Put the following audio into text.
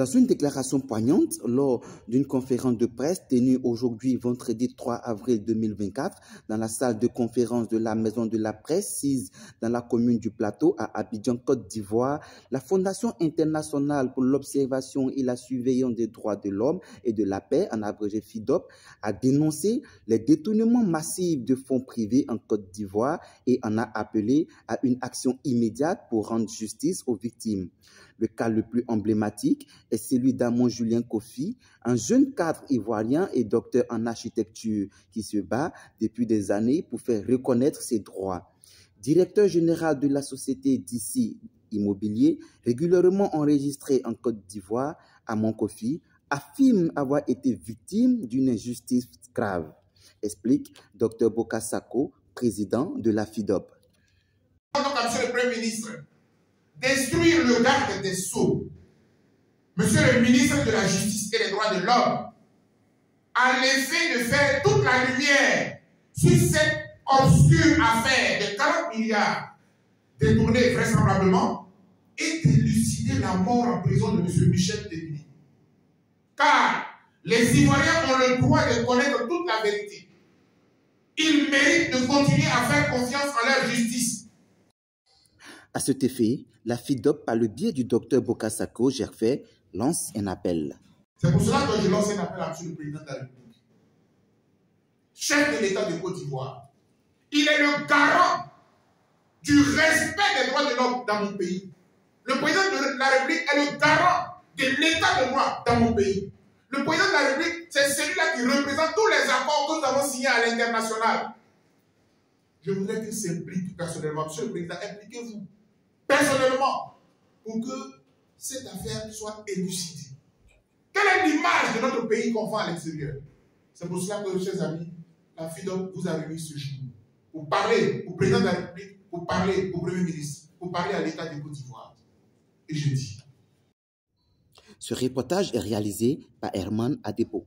Dans une déclaration poignante lors d'une conférence de presse tenue aujourd'hui vendredi 3 avril 2024 dans la salle de conférence de la Maison de la Presse sise dans la commune du Plateau à Abidjan, Côte d'Ivoire, la Fondation internationale pour l'observation et la surveillance des droits de l'homme et de la paix, en abrégé FIDOP, a dénoncé les détournements massifs de fonds privés en Côte d'Ivoire et en a appelé à une action immédiate pour rendre justice aux victimes. Le cas le plus emblématique est celui d'Amon Julien Kofi, un jeune cadre ivoirien et docteur en architecture qui se bat depuis des années pour faire reconnaître ses droits. Directeur général de la société d'ici Immobilier, régulièrement enregistré en Côte d'Ivoire, Amon Kofi affirme avoir été victime d'une injustice grave, explique Dr Boka Sako, président de la FIDOP. Monsieur le Premier ministre, détruire le garde des Sceaux, Monsieur le ministre de la Justice et des Droits de l'Homme, a l'effet de faire toute la lumière sur cette obscure affaire de 40 milliards détournés vraisemblablement et d'élucider la mort en prison de M. Michel Denis. Car les Ivoiriens ont le droit de connaître toute la vérité. Ils méritent de continuer à faire confiance en leur justice. À cet effet, la FIDOP, par le biais du docteur Boka Sako Gerfait, lance un appel. C'est pour cela que je lance un appel à M. le Président de la République, chef de l'État de Côte d'Ivoire. Il est le garant du respect des droits de l'homme dans mon pays. Le Président de la République est le garant de l'État de droit dans mon pays. Le Président de la République, c'est celui-là qui représente tous les accords que nous avons signés à l'international. Je voudrais qu'il s'implique personnellement. Monsieur le Président, impliquez-vous personnellement pour que cette affaire soit élucidée. Quelle est l'image de notre pays qu'on vend à l'extérieur? C'est pour cela que, chers amis, la FIDOP vous a réuni ce jour pour parler au Président de la République, pour parler au Premier ministre, pour parler à l'État de Côte d'Ivoire. Et je dis. Ce reportage est réalisé par Herman Adepo.